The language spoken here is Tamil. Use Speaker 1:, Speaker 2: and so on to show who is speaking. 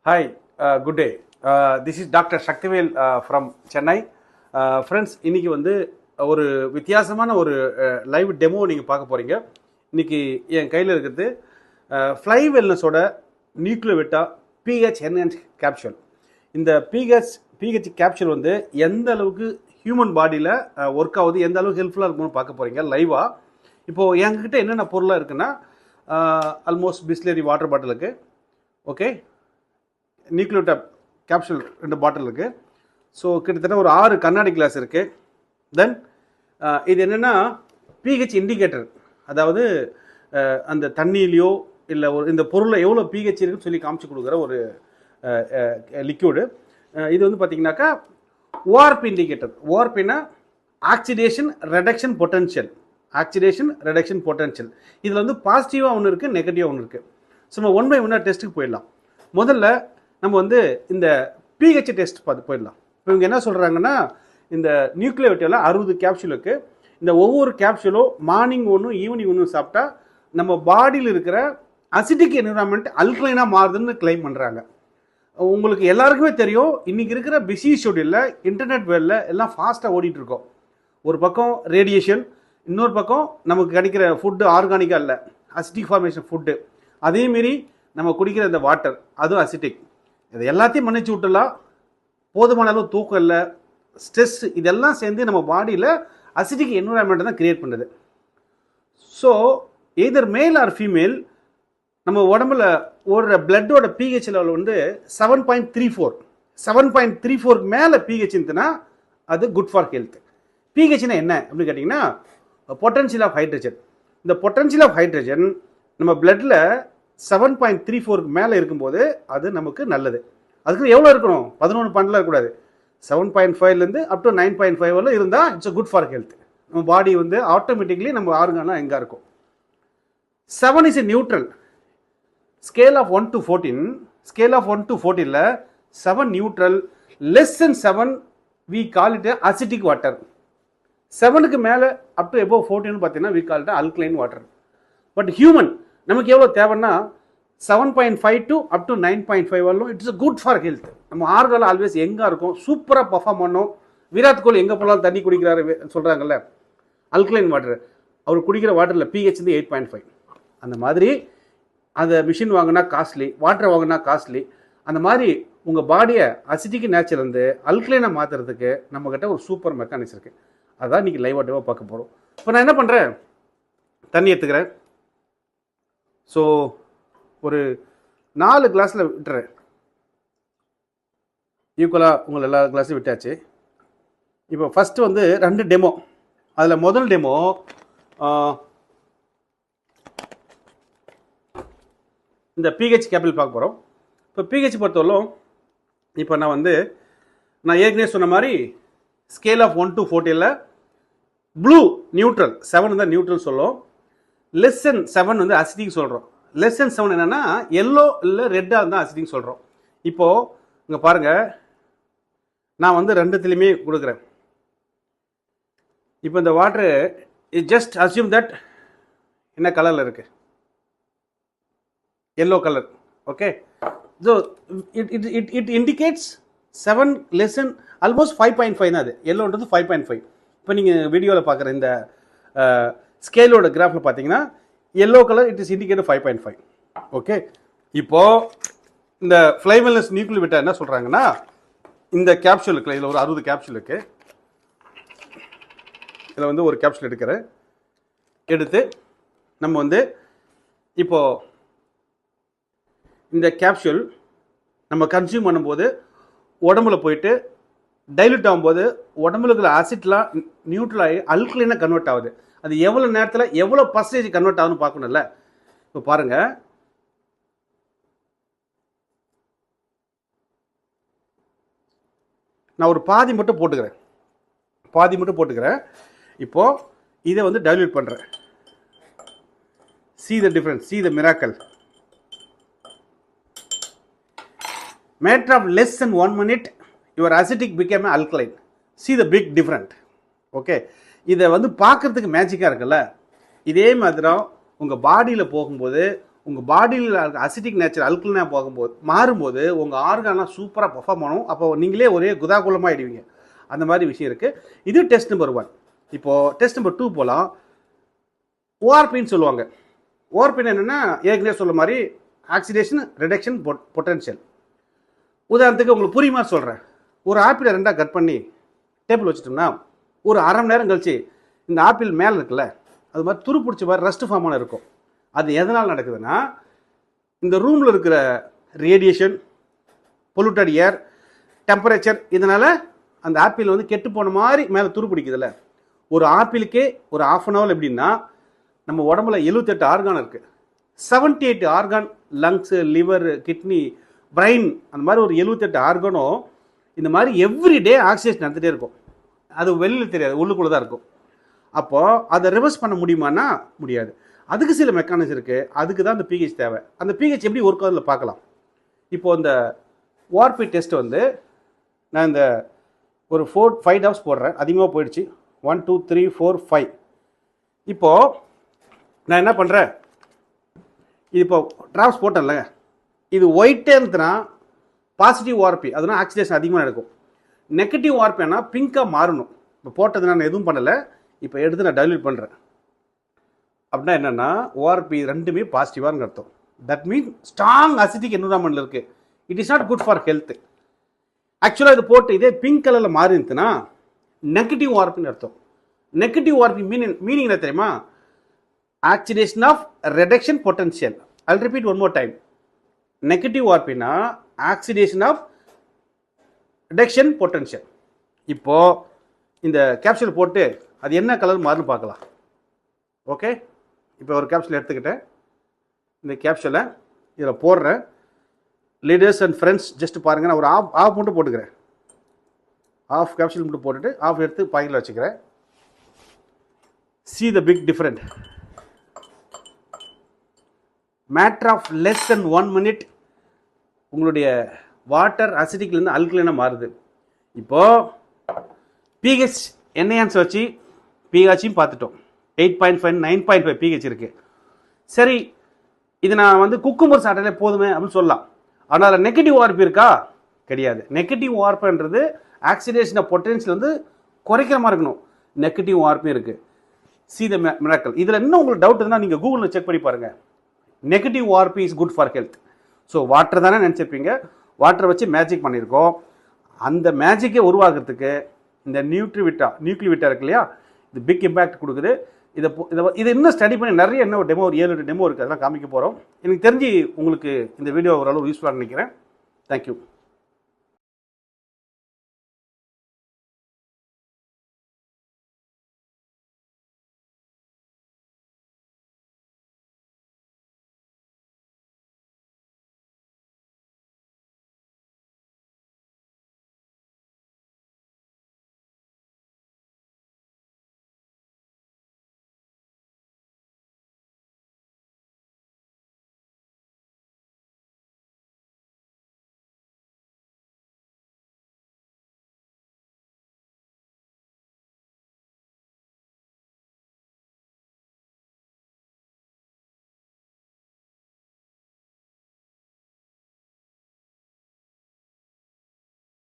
Speaker 1: Hi, good day. This is Dr. Shaktivel from Chennai. Friends, இன்னைக்கு வந்து ஒரு வித்தியாசமான ஒரு லைவ் டெமோ நீங்கள் பார்க்க போகிறீங்க. இன்னைக்கு என் கையில் இருக்கிறது ஃப்ளை வெல்னஸோட நியூக்ளியோவிட்டா பிஹெச் என்ஹான்ஸ் கேப்சூல். இந்த பிஹெச் கேப்சூல் வந்து எந்த அளவுக்கு ஹியூமன் பாடியில் ஒர்க் ஆகுது, எந்த அளவுக்கு ஹெல்ப்ஃபுல்லாக இருக்கும்னு பார்க்க போகிறீங்க லைவாக. இப்போது என்கிட்ட என்னென்ன பொருளாக இருக்குன்னா ஆல்மோஸ்ட் பிஸ்லரி வாட்டர் பாட்டிலுக்கு, ஓகே, நியூக்ளியோவிட்டா கேப்சூல் 2 பாட்டில் இருக்குது. ஸோ கிட்டத்தட்ட ஒரு 6 கண்ணாடி கிளாஸ் இருக்குது. தென் இது என்னென்னா பிஹெச் இண்டிகேட்டர், அதாவது அந்த தண்ணியிலையோ இல்லை ஒரு இந்த பொருளை எவ்வளோ பிஹெச் இருக்குன்னு சொல்லி காமிச்சு கொடுக்குற ஒரு லிக்யூடு. இது வந்து பார்த்தீங்கன்னாக்கா ஓஆர்பி இண்டிகேட்டர். ஓஆர்பின்னா oxidation reduction potential. Oxidation reduction potential. இதில் வந்து பாசிட்டிவாக ஒன்று இருக்குது, நெகட்டிவாக ஒன்று இருக்குது. ஸோ நம்ம 1 by 1 டெஸ்ட்டுக்கு போயிடலாம். முதல்ல நம்ம வந்து இந்த பிஹெச் டெஸ்ட் பார்த்து போயிடலாம். இப்போ இவங்க என்ன சொல்கிறாங்கன்னா, இந்த நியூக்ளியோவிட்டாவில் 60 கேப்சூலுக்கு இந்த ஒவ்வொரு கேப்சூலும் மார்னிங் ஒன்றும் ஈவினிங் ஒன்றும் சாப்பிட்டா நம்ம பாடியில் இருக்கிற அசிட்டிக் என்விரான்மெண்ட் அல்கலைனாக மாறுதுன்னு கிளைம் பண்ணுறாங்க. உங்களுக்கு எல்லாருக்குமே தெரியும், இன்றைக்கி இருக்கிற பிஸி ஷெட்யூலில் இன்டர்நெட் வேலில் எல்லாம் ஃபாஸ்ட்டாக ஓடிட்டுருக்கோம். ஒரு பக்கம் ரேடியேஷன், இன்னொரு பக்கம் நமக்கு கிடைக்கிற ஃபுட்டு ஆர்கானிக்காக இல்லை, அசிட்டிக் ஃபார்மேஷன் ஃபுட்டு. அதேமாரி நம்ம குடிக்கிற இந்த வாட்டர் அதுவும் அசிட்டிக். இது எல்லாத்தையும் மன்னிச்சு விட்டுலாம். போதுமான அளவு தூக்கம் இல்லை, ஸ்ட்ரெஸ், இதெல்லாம் சேர்ந்து நம்ம பாடியில் அசிட்டிக் என்விரான்மெண்ட்டை தான் கிரியேட் பண்ணுது. So either male or female நம்ம உடம்புல ஓடுற பிளட்டோட பிஹெச் லெவல் வந்து 7.34 7.34க்கு மேலே பிஹெச் இருந்துன்னா அது குட் ஃபார் ஹெல்த். பிஹெச்னா என்ன அப்படின்னு கேட்டிங்கன்னா பொட்டன்ஷியல் ஆஃப் ஹைட்ரஜன். இந்த பொட்டன்ஷியல் ஆஃப் ஹைட்ரஜன் நம்ம பிளட்டில் 7.34க்கு மேலே இருக்கும்போது அது நமக்கு நல்லது. அதுக்கு எவ்வளோ இருக்கணும்? 11.12 இருக்கக்கூடாது. 7.5லேருந்து அப் டு 9.5 வரல இருந்தால் இட்ஸ் குட் ஃபார் ஹெல்த். நம்ம பாடி வந்து ஆட்டோமேட்டிக்லி நம்ம ஆர்கான்லாம் எங்கே இருக்கும். 7 is a neutral. Scale of 1 to 14, scale of 1 to 14ல் 7 neutral. Less then 7 we call it acidic water. 7க்கு மேலே அப் டு எபோவ் 14 பார்த்தீங்கன்னா we call it alkaline water. But human நமக்கு எவ்வளோ தேவைன்னா 7.5 to up to 9.5 வரலும் இட்ஸ் குட் ஃபார் ஹெல்த். நம்ம ஆர்கான் ஆல்வேஸ் எங்கே இருக்கும், சூப்பராக பர்ஃபார்ம் பண்ணோம். விராட் கோலி எங்கே போனாலும் தண்ணி குடிக்கிறாரு சொல்கிறாங்கல்ல, அல்கலைன் வாட்டர். அவர் குடிக்கிற வாட்டரில் பிஹெச் வந்து 8.5. அந்த மாதிரி அந்த மிஷின் வாங்கினா காஸ்ட்லி, வாட்டர் வாங்கினா காஸ்ட்லி. அந்த மாதிரி உங்கள் பாடியை அசிட்டிக் நேச்சர் வந்து அல்கலைனை மாற்றுறதுக்கு நம்மக்கிட்ட ஒரு சூப்பர் மெக்கானிக்ஸ் இருக்குது. அதான் இன்றைக்கி லைவ் ஆட்டோவாக பார்க்க போகிறோம். இப்போ நான் என்ன பண்ணுறேன், தண்ணி எடுத்துக்கிறேன். ஸோ ஒரு 4 கிளாஸில் விட்டுறேன். ஈக்குவலாக உங்களை எல்லா கிளாஸையும் விட்டாச்சு. இப்போ ஃபஸ்ட்டு வந்து 2 டெமோ. அதில் முதல் டெமோ இந்த பிஹெச் கேபிள் பார்க்க போகிறோம். இப்போ பிஹெச் பொறுத்தவரைக்கும் இப்போ நான் ஏற்கனவே சொன்ன மாதிரி ஸ்கேல் ஆஃப் 1 to 14ல் ப்ளூ நியூட்ரல், 7 தான் நியூட்ரல் சொல்லும். லெஸ் தென் 7 வந்து அசிட்டிக் சொல்கிறோம். லெஸ் தென் 7 என்னென்னா எல்லோ இல்லை ரெட்டாக இருந்தால் அசிட்டிக் சொல்கிறோம். இப்போது இங்கே பாருங்கள், நான் வந்து 2த்துலேயுமே கொடுக்குறேன். இப்போ இந்த வாட்ரு ஜஸ்ட் அஸ்யூம் தட் என்ன கலரில் இருக்குது, yellow colour. Okay, so it indicates 7 less than almost 5.5 தான். அது எல்லோன்றது 5.5. இப்போ நீங்கள் வீடியோவில் பார்க்குற இந்த ஸ்கேலோட கிராஃபில் பார்த்தீங்கன்னா yellow colour it is indicated 5.5. Okay, இப்போது இந்த ஃப்ளை வெல்னஸ் நியூக்ளியோவிட்டா என்ன சொல்கிறாங்கன்னா, இந்த கேப்சூல் இருக்குல்ல, இதில் ஒரு 60 கேப்சூல் இருக்குது. இதில் வந்து ஒரு கேப்சூல் எடுத்து நம்ம வந்து இப்போது இந்த கேப்சூல் நம்ம கன்சியூம் பண்ணும்போது உடம்புல போயிட்டு டைல்யூட் ஆகும்போது உடம்புல இருக்கிற ஆசிட்லாம் நியூட்ரல் ஆகி அல்கலைனாக கன்வெர்ட் ஆகுது. அது எவ்வளோ நேரத்தில் எவ்வளோ பர்சன்டேஜ் கன்வெர்ட் ஆகுதுன்னு பார்க்கணும்ல. இப்போ பாருங்கள், நான் ஒரு பாதி மட்டும் போட்டுக்கிறேன். இப்போது இதை வந்து டைல்யூட் பண்ணுறேன். see the difference, see the miracle. Matter of less than 1 minute your acidic became alkaline. See the big difference. Okay, இதை வந்து பார்க்குறதுக்கு மேஜிக்காக இருக்குல்ல. இதே மாதிரி தான் உங்கள் பாடியில் போகும்போது உங்கள் பாடியில் அசிட்டிக் நேச்சர் அல்கலினாக போகும்போது மாறும்போது உங்கள் ஆர்கான்லாம் சூப்பராக பர்ஃபார்ம் பண்ணும். அப்போ நீங்களே ஒரே குதாகுலமாக ஆகிடுவீங்க. அந்த மாதிரி விஷயம் இருக்குது. இது டெஸ்ட் நம்பர் 1. இப்போது டெஸ்ட் நம்பர் 2 போகலாம். ஓஆர்பின்னு சொல்லுவாங்க. ஓஆர்பின்னு என்னென்னா ஏற்கனவே சொல்ல மாதிரி ஆக்சிடேஷன் ரிடக்ஷன் பொட்டன்ஷியல். உதாரணத்துக்கு உங்களுக்கு புரியுமா சொல்கிறேன். ஒரு ஆப்பிளை 2ஆக கட் பண்ணி டேபிள் வச்சுட்டோம்னா ஒரு அரை மணி நேரம் கழிச்சு இந்த ஆப்பிள் மேலே இருக்குல்ல, அது மாதிரி துரு பிடிச்ச மாதிரி ரஸ்ட் ஃபார்மான இருக்கும். அது எதனால் நடக்குதுன்னா இந்த ரூமில் இருக்கிற ரேடியேஷன், பொல்யூட்டட் ஏர், டெம்பரேச்சர், இதனால் அந்த ஆப்பிள் வந்து கெட்டு போன மாதிரி மேலே துரு பிடிக்குதுல்ல. ஒரு ஆப்பிளுக்கே ஒரு ½ அன் ஹவர் எப்படின்னா நம்ம உடம்புல 78 ஆர்கான் இருக்குது. 78 argon, lungs, liver, kidney, brain, அந்த மாதிரி ஒரு 78 ஆர்கானும் இந்த மாதிரி எவ்ரிடே ஆக்சிஜன் நடந்துகிட்டே இருக்கும். அது வெளியில் தெரியாது, உள்ளுக்குள்ளே தான் இருக்கும். அப்போது அதை ரிவர்ஸ் பண்ண முடியுமான்னா முடியாது. அதுக்கு சில மெக்கானிசம் இருக்குது. அதுக்கு தான் அந்த பிஹெச் தேவை. அந்த பிஹெச் எப்படி ஒர்க் ஆகுதுல பார்க்கலாம். இப்போது இந்த ஓஆர்பி டெஸ்ட் வந்து நான் இந்த ஒரு 4-5 டாப்ஸ் போடுறேன். அதிகமாக போயிடுச்சு. 1 2 3 4 5. இப்போது நான் என்ன பண்ணுறேன், இது இப்போ ட்ராப்ஸ் போட்டேன்ல, இது ஒயிட்டே இருந்துச்சுன்னா பாசிட்டிவ் ஓஆர்பி, அதுனா ஆக்சிடேஷன் அதிகமாக நடக்கும். நெகட்டிவ் ஓஆர்பின்னா பிங்காக மாறணும். இப்போ போட்டது நான் எதுவும் பண்ணலை, இப்போ எடுத்து நான் டைல்யூட் பண்ணுறேன். அப்படின்னா என்னென்னா ஓஆர்பி ரெண்டுமே பாசிட்டிவாக அர்த்தம். தட் மீன் ஸ்ட்ராங் அசிட்டிக் என்விரான்மெண்ட்டில் இருக்குது. It is not good for health. ஆக்சுவலாக இது போட்டு இதே பிங்க் கலரில் மாறி இருந்துச்சுன்னா நெகட்டிவ் ஓஆர்பின்னு அர்த்தம். நெகட்டிவ் ஓஆர்பி மீனிங் என்ன தெரியுமா? Oxidation of reduction potential. I'll repeat one more time. Negative ஓஆர்பின்னா ஆக்சிடேஷன் ஆஃப் ரிடக்ஷன் பொட்டன்ஷியல். இப்போது இந்த கேப்சூல் போட்டு அது என்ன கலர் மாறுன்னு பார்க்கலாம். ஓகே, இப்போ ஒரு கேப்சூல் எடுத்துக்கிட்டேன். இந்த கேப்சூலை இதில் போடுறேன். லீடர்ஸ் அண்ட் ஃப்ரெண்ட்ஸ் ஜஸ்ட் பாருங்கள். நான் ஒரு ஆஃப் மட்டும் போட்டுக்கிறேன். ஆஃப் கேப்சூல் மட்டும் போட்டுட்டு ஆஃப் எடுத்து பாக்கெட்டில் வச்சுக்கிறேன். See the big difference. Matter of less than 1 minute உங்களுடைய வாட்டர் அசிட்டிக்லேருந்து அல்கலைனாக மாறுது. இப்போது பிஹெச் என்ஹான்ஸ் வச்சு பிஹெச்சையும் பார்த்துட்டோம். 8.5 9.5 பிஹெச் இருக்குது. சரி, இது நான் வந்து குக்கும்பர் சாப்பிட்டாலே போதுமே அப்படின்னு சொல்லலாம். ஆனால் நெகட்டிவ் ஓஆர்பி இருக்கா? கிடையாது. நெகட்டிவ் ஓஆர்பின்றது ஆக்சிடேஷன் ஆஃப் பொட்டன்ஷியல் வந்து குறைக்கிற மாதிரி இருக்கணும். நெகட்டிவ் ஓஆர்பி இருக்குது. See the miracle. இதில் இன்னும் உங்களுக்கு டவுட் இருந்தால் நீங்கள் கூகுளில் செக் பண்ணி பாருங்கள். Negative ORP is good for health. So water தானே நினச்சிருப்பீங்க. வாட்டரை வச்சு மேஜிக் பண்ணியிருக்கோம். அந்த மேஜிக்கை உருவாக்குறதுக்கு இந்த நியூக்ளிவிட்டா இருக்கு இல்லையா, இது பிக் இம்பேக்ட் கொடுக்குது. இதை இன்னும் ஸ்டடி பண்ணி நிறைய இன்னும் டெமோ, ஒரு 7 டெமோ இருக்குது, அதெல்லாம் காமிக்க போகிறோம். எனக்கு தெரிஞ்சு உங்களுக்கு இந்த வீடியோ ஓரளவு யூஸ்ஃபுல்லாக நினைக்கிறேன். தேங்க்யூ.